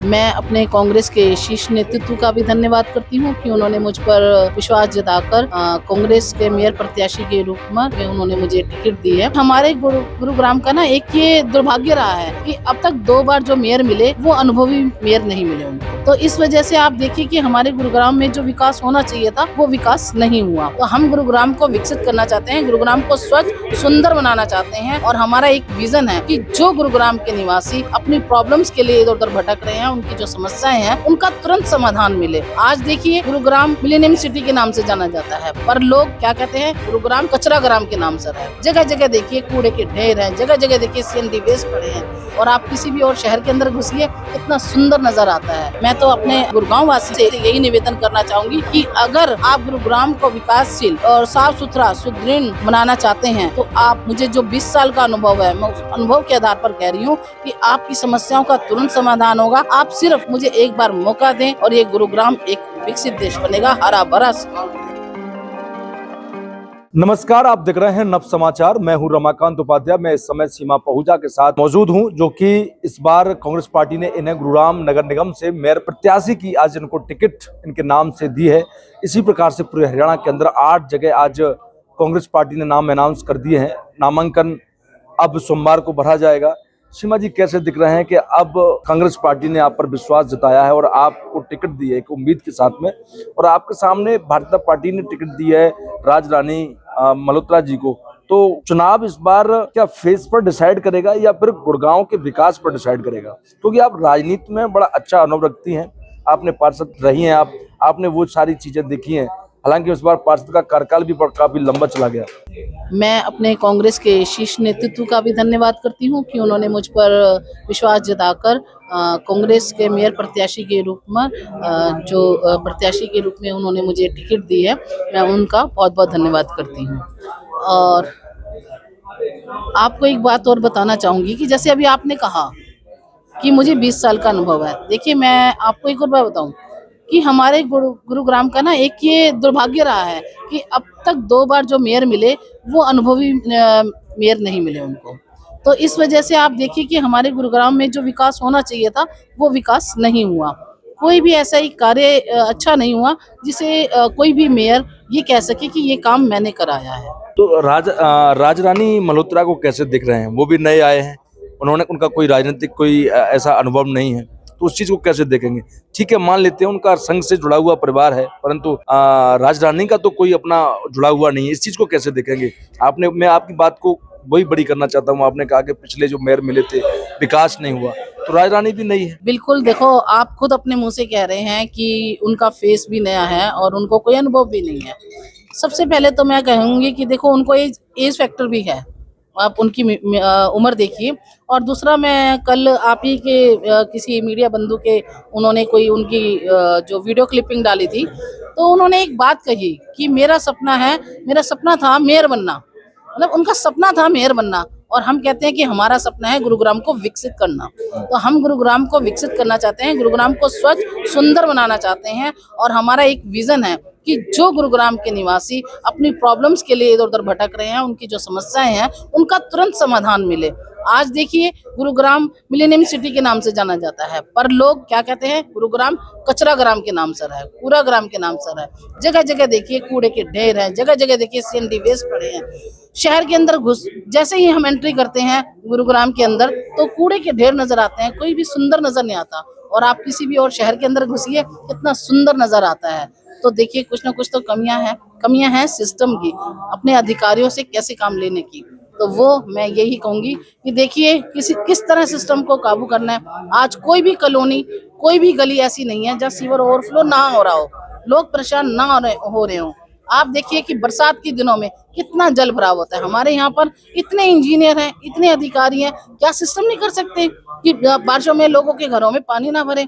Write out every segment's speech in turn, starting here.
मैं अपने कांग्रेस के शीर्ष नेतृत्व का भी धन्यवाद करती हूँ कि उन्होंने मुझ पर विश्वास जताकर कांग्रेस के मेयर प्रत्याशी के रूप में उन्होंने मुझे टिकट दी है। हमारे गुरुग्राम का ना एक ये दुर्भाग्य रहा है कि अब तक 2 बार जो मेयर मिले वो अनुभवी मेयर नहीं मिले उनको। तो इस वजह से आप देखिए कि हमारे गुरुग्राम में जो विकास होना चाहिए था वो विकास नहीं हुआ। तो हम गुरुग्राम को विकसित करना चाहते हैं, गुरुग्राम को स्वच्छ सुंदर बनाना चाहते हैं और हमारा एक विजन है कि जो गुरुग्राम के निवासी अपनी प्रॉब्लम्स के लिए इधर उधर भटक रहे हैं, उनकी जो समस्याएं हैं उनका तुरंत समाधान मिले। आज देखिए गुरुग्राम मिलेनियम सिटी के नाम से जाना जाता है, पर लोग क्या कहते हैं, गुरुग्राम कचरा ग्राम के नाम से है। जगह जगह देखिए कूड़े के ढेर हैं, जगह जगह देखिए सीएनडी वेस्ट पड़े हैं और आप किसी भी और शहर के अंदर घुसिए कितना सुंदर नजर आता है। मैं तो अपने गुरुगांव वासी से यही निवेदन करना चाहूंगी कि अगर आप गुरुग्राम को विकासशील और साफ सुथरा सुदृढ़ बनाना चाहते हैं तो आप, मुझे जो 20 साल का अनुभव है, मैं उस अनुभव के आधार पर कह रही हूँ कि आपकी समस्याओं का तुरंत समाधान होगा। आप सिर्फ मुझे एक बार मौका दें और ये गुरुग्राम एक विकसित देश बनेगा, हरा भरा। नमस्कार, आप देख रहे हैं नव समाचार। मैं हूं रमाकांत उपाध्याय। मैं इस समय सीमा पहुंचा के साथ मौजूद हूं, जो कि इस बार कांग्रेस पार्टी ने इन्हें गुरुग्राम नगर निगम से मेयर प्रत्याशी की आज इनको टिकट इनके नाम से दी है। इसी प्रकार से पूरे हरियाणा के अंदर 8 जगह आज कांग्रेस पार्टी ने नाम अनाउंस कर दिए हैं। नामांकन अब सोमवार को भरा जाएगा। सीमा जी, कैसे दिख रहे हैं कि अब कांग्रेस पार्टी ने आप पर विश्वास जताया है और आपको टिकट दी है एक उम्मीद के साथ में, और आपके सामने भारतीय जनता पार्टी ने टिकट दी है राज रानी मल्होत्रा जी को। तो चुनाव इस बार क्या फेस पर डिसाइड करेगा या फिर गुड़गांव के विकास पर डिसाइड करेगा? क्योंकि आप राजनीति में बड़ा अच्छा अनुभव रखती हैं, आपने पार्षद रही हैं, आपने वो सारी चीजें देखी हैं। हालांकि इस बार पार्षद का कार्यकाल भी काफी लंबा चला गया। मैं अपने कांग्रेस के शीर्ष नेतृत्व का भी धन्यवाद करती हूँ कि उन्होंने मुझ पर विश्वास जताकर कांग्रेस के मेयर प्रत्याशी के रूप में प्रत्याशी के रूप में उन्होंने मुझे टिकट दी है। मैं उनका बहुत बहुत धन्यवाद करती हूँ। और आपको एक बात और बताना चाहूँगी कि जैसे अभी आपने कहा कि मुझे 20 साल का अनुभव है। देखिए, मैं आपको एक और बात बताऊँ कि हमारे गुरुग्राम का ना एक ये दुर्भाग्य रहा है कि अब तक 2 बार जो मेयर मिले वो अनुभवी मेयर नहीं मिले उनको। तो इस वजह से आप देखिए कि हमारे गुरुग्राम में जो विकास होना चाहिए था वो विकास नहीं हुआ। कोई भी ऐसा ही कार्य अच्छा नहीं हुआ जिसे कोई भी मेयर ये कह सके कि ये काम मैंने कराया है। तो राज रानी मल्होत्रा को कैसे दिख रहे हैं? वो भी नए आए हैं, उनका कोई राजनीतिक कोई ऐसा अनुभव नहीं है, तो उस चीज को कैसे देखेंगे? ठीक है, मान लेते हैं उनका संघ से जुड़ा हुआ परिवार है, परंतु राज रानी का तो कोई अपना जुड़ा हुआ नहीं है। इस चीज को कैसे देखेंगे? मैं आपकी बात को वही बड़ी करना चाहता हूँ। आपने कहा कि पिछले जो मेयर मिले थे विकास नहीं हुआ, तो राज रानी भी नहीं है। बिल्कुल, देखो, आप खुद अपने मुंह से कह रहे हैं कि उनका फेस भी नया है और उनको कोई अनुभव भी नहीं है। सबसे पहले तो मैं कहूंगी कि देखो, उनको एज फैक्टर भी है, आप उनकी उम्र देखिए। और दूसरा, मैं कल आप ही के किसी मीडिया बंधु के उन्होंने कोई उनकी जो वीडियो क्लिपिंग डाली थी, तो उन्होंने एक बात कही कि मेरा सपना था मेयर बनना। मतलब उनका सपना था मेयर बनना, और हम कहते हैं कि हमारा सपना है गुरुग्राम को विकसित करना। तो हम गुरुग्राम को विकसित करना चाहते हैं, गुरुग्राम को स्वच्छ सुंदर बनाना चाहते हैं और हमारा एक विजन है कि जो गुरुग्राम के निवासी अपनी प्रॉब्लम्स के लिए इधर उधर भटक रहे हैं, उनकी जो समस्याएं हैं उनका तुरंत समाधान मिले। आज देखिए गुरुग्राम मिलेनियम सिटी के नाम से जाना जाता है, पर लोग क्या कहते हैं, गुरुग्राम कचरा ग्राम के नाम से है, कूड़ा ग्राम के नाम से है। जगह जगह देखिए कूड़े के ढेर हैं, जगह जगह देखिए सीएनडी वेस्ट पड़े हैं। शहर के अंदर जैसे ही हम एंट्री करते हैं गुरुग्राम के अंदर, तो कूड़े के ढेर नजर आते हैं, कोई भी सुंदर नजर नहीं आता। और आप किसी भी और शहर के अंदर घुसिए कितना सुंदर नजर आता है। तो देखिए, कुछ ना कुछ तो कमियां हैं सिस्टम की, अपने अधिकारियों से कैसे काम लेने की। तो वो मैं यही कहूंगी कि देखिए किस तरह सिस्टम को काबू करना है। आज कोई भी कॉलोनी, कोई भी गली ऐसी नहीं है जहाँ सीवर ओवरफ्लो ना हो रहा हो, लोग परेशान ना हो रहे हो। आप देखिए कि बरसात के दिनों में कितना जल भराव होता है। हमारे यहाँ पर इतने इंजीनियर हैं, इतने अधिकारी हैं, क्या सिस्टम नहीं कर सकते कि बारिशों में लोगों के घरों में पानी ना भरे?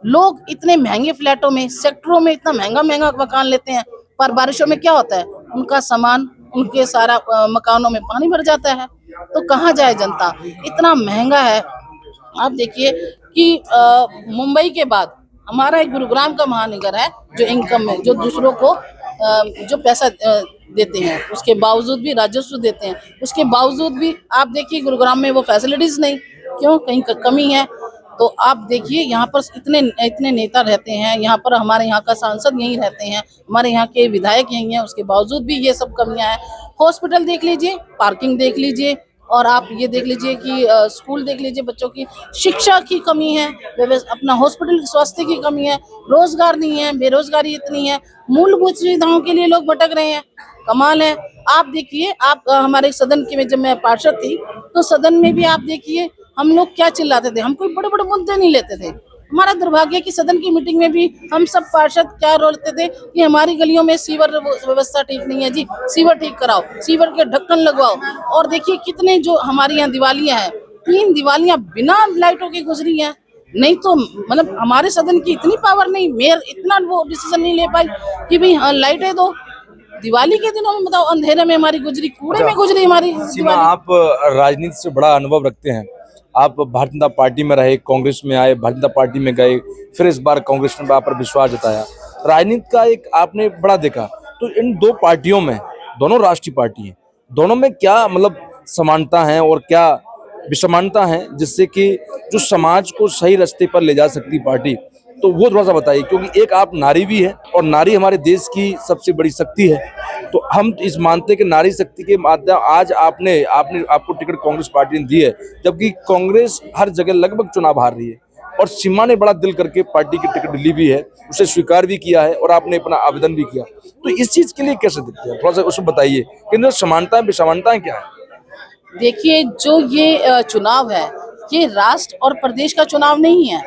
लोग इतने महंगे फ्लैटों में, सेक्टरों में इतना महंगा महंगा मकान लेते हैं, पर बारिशों में क्या होता है, उनका सामान, उनके सारा मकानों में पानी भर जाता है। तो कहाँ जाए जनता? इतना महंगा है। आप देखिए कि मुंबई के बाद हमारा एक गुरुग्राम का महानगर है जो इनकम में, जो दूसरों को जो पैसा देते हैं, उसके बावजूद भी राजस्व देते हैं, उसके बावजूद भी आप देखिए गुरुग्राम में वो फैसिलिटीज नहीं। क्यों? कहीं कमी है। तो आप देखिए यहाँ पर इतने इतने नेता रहते हैं, यहाँ पर हमारे यहाँ का सांसद यहीं रहते हैं, हमारे यहाँ के विधायक यहीं हैं, उसके बावजूद भी ये सब कमियां हैं। हॉस्पिटल देख लीजिए, पार्किंग देख लीजिए, और आप ये देख लीजिए कि स्कूल देख लीजिए, बच्चों की शिक्षा की कमी है, अपना हॉस्पिटल स्वास्थ्य की कमी है, रोजगार नहीं है, बेरोजगारी इतनी है, मूलभूत सुविधाओं के लिए लोग भटक रहे हैं। कमाल है। आप देखिए, आप हमारे सदन के में जब मैं पार्षद थी तो सदन में भी आप देखिए हम लोग क्या चिल्लाते थे, हम कोई बड़े बड़े मुद्दे नहीं लेते थे। हमारा दुर्भाग्य कि सदन की मीटिंग में भी हम सब पार्षद क्या रोते थे कि हमारी गलियों में सीवर व्यवस्था ठीक नहीं है जी, सीवर ठीक कराओ, सीवर के ढक्कन लगवाओ। और देखिए कितने जो हमारी यहाँ दिवालियां हैं, 3 दिवालियां बिना लाइटों की गुजरी हैं। नहीं तो मतलब हमारे सदन की इतनी पावर नहीं, मेयर इतना वो डिसीजन नहीं ले पाई कि भाई हाँ लाइटें दो। दिवाली के दिनों में बताओ अंधेरे में हमारी गुजरी, कूड़े में गुजरी हमारी सीमा, दिवाली। आप राजनीति से बड़ा अनुभव रखते हैं। आप भारतीय जनता पार्टी में रहे, कांग्रेस में आए, भारतीय जनता पार्टी में गए, फिर इस बार कांग्रेस ने आप पर विश्वास जताया। राजनीति का एक आपने बड़ा देखा, तो इन दो पार्टियों में, दोनों राष्ट्रीय पार्टी हैं, दोनों में क्या मतलब समानता है और क्या विषमानता है जिससे कि जो समाज को सही रास्ते पर ले जा सकती पार्टी, तो वो थोड़ा सा बताइए। क्योंकि एक आप नारी भी है और नारी हमारे देश की सबसे बड़ी शक्ति है, तो हम इस मानते हैं कि नारी शक्ति के माध्यम आज आपको टिकट कांग्रेस पार्टी ने दी है, जबकि कांग्रेस हर जगह लगभग चुनाव हार रही है और सीमा ने बड़ा दिल करके पार्टी की टिकट ली भी है, उसे स्वीकार भी किया है और आपने अपना आवेदन भी किया। तो इस चीज के लिए कैसे देखते हैं, थोड़ा सा उसमें बताइए कि जो समानताएं विषमानताएं क्या है। देखिए जो ये चुनाव है, ये राष्ट्र और प्रदेश का चुनाव नहीं है,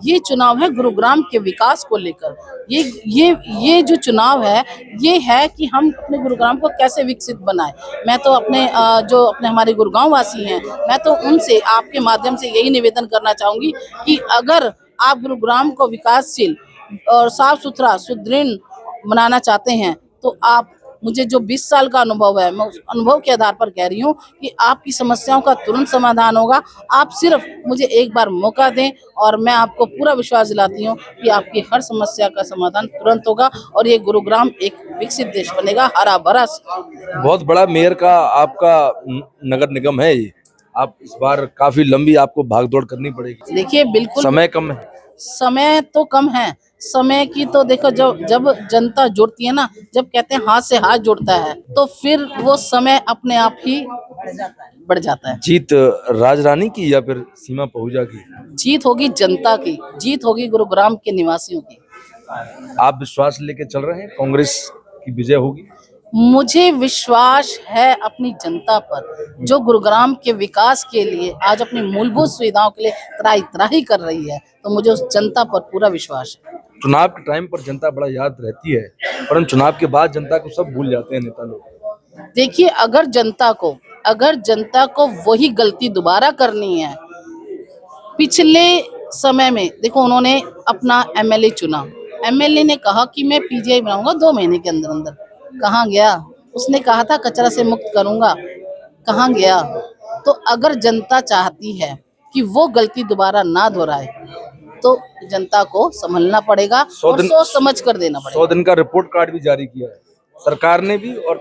ये चुनाव है गुरुग्राम के विकास को लेकर। ये जो चुनाव है, ये है कि हम अपने गुरुग्राम को कैसे विकसित बनाएं। मैं तो अपने जो अपने हमारे गुरुगांव वासी हैं, मैं तो उनसे आपके माध्यम से यही निवेदन करना चाहूंगी कि अगर आप गुरुग्राम को विकासशील और साफ सुथरा सुदृढ़ बनाना चाहते हैं तो आप, मुझे जो 20 साल का अनुभव है, मैं उस अनुभव के आधार पर कह रही हूँ कि आपकी समस्याओं का तुरंत समाधान होगा। आप सिर्फ मुझे एक बार मौका दें और मैं आपको पूरा विश्वास दिलाती हूँ कि आपकी हर समस्या का समाधान तुरंत होगा और ये गुरुग्राम एक विकसित देश बनेगा, हरा भरा। बहुत बड़ा मेयर का आपका नगर निगम है ये, आप इस बार काफी लंबी आपको भागदौड़ करनी पड़ेगी। देखिए बिल्कुल समय कम है। समय तो कम है, समय की तो देखो जब जनता जुड़ती है ना, जब कहते हैं हाथ से हाथ जुड़ता है तो फिर वो समय अपने आप ही बढ़ जाता है। जीत राजरानी की या फिर सीमा पहुजा की? जीत होगी जनता की, जीत होगी गुरुग्राम के निवासियों की। आप विश्वास लेके चल रहे हैं कांग्रेस की विजय होगी? मुझे विश्वास है अपनी जनता पर, जो गुरुग्राम के विकास के लिए आज अपनी मूलभूत सुविधाओं के लिए त्राही त्राही कर रही है, तो मुझे उस जनता पर पूरा विश्वास है। चुनाव के टाइम पर जनता बड़ा याद रहती है, परंतु चुनाव के बाद जनता को सब भूल जाते हैं नेता लोग। देखिए अगर जनता को वही गलती दोबारा करनी है, पिछले समय में देखो उन्होंने अपना एमएलए चुना, एमएलए ने कहा कि मैं पीजीआई बनाऊंगा 2 महीने के अंदर अंदर, कहाँ गया? उसने कहा था कचरा से मुक्त करूंगा, कहाँ गया? तो अगर जनता चाहती है कि वो गलती दोबारा ना दोहराए तो जनता को संभलना पड़ेगा और सोच समझ कर देना पड़ेगा। 100 दिन का रिपोर्ट कार्ड भी जारी किया है सरकार ने भी और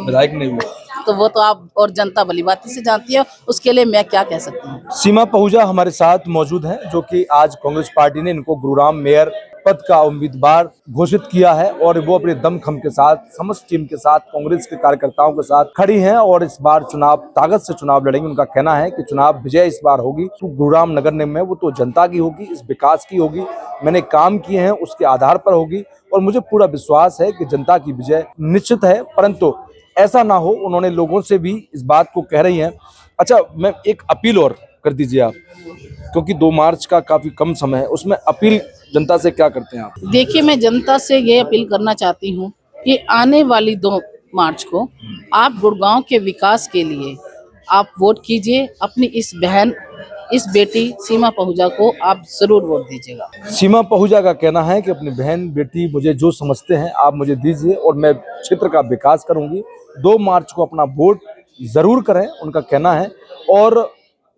विधायक ने भी। तो वो तो आप और जनता भली बाती से जानती है, उसके लिए मैं क्या कह सकती हूँ। सीमा पहुजा हमारे साथ मौजूद हैं, जो कि आज कांग्रेस पार्टी ने इनको गुरुग्राम मेयर पद का उम्मीदवार घोषित किया है और वो अपने दमखम के साथ, समस्त टीम के साथ, कांग्रेस के कार्यकर्ताओं के साथ खड़ी हैं और इस बार चुनाव ताकत से चुनाव लड़ेंगे। उनका कहना है कि चुनाव विजय इस बार होगी तो गुरुग्राम नगर निगम में वो तो जनता की होगी, इस विकास की होगी, मैंने काम किए हैं उसके आधार पर होगी और मुझे पूरा विश्वास है कि जनता की विजय निश्चित है। परंतु ऐसा ना हो, उन्होंने लोगों से भी इस बात को कह रही हैं। अच्छा, मैं एक अपील और कर दीजिए आप, क्योंकि 2 मार्च का काफी कम समय है, उसमें अपील जनता से क्या करते हैं आप? देखिए मैं जनता से ये अपील करना चाहती हूँ कि आने वाली 2 मार्च को आप गुड़गांव के विकास के लिए आप वोट कीजिए, अपनी इस बहन, इस बेटी सीमा पहुजा को आप जरूर वोट दीजिएगा। सीमा पहुजा का कहना है कि अपनी बहन बेटी मुझे जो समझते हैं आप मुझे दीजिए और मैं क्षेत्र का विकास करूंगी। 2 मार्च को अपना वोट जरूर करें, उनका कहना है, और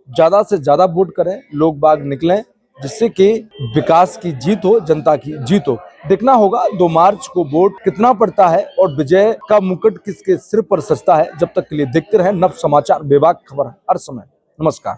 ज्यादा से ज्यादा वोट करें, लोग बाग निकलें, जिससे कि विकास की जीत हो, जनता की जीत हो। देखना होगा 2 मार्च को वोट कितना पड़ता है और विजय का मुकुट किसके सिर पर सजता है। जब तक के लिए देखते रहें नव समाचार, बेबाक खबर हर समय। नमस्कार।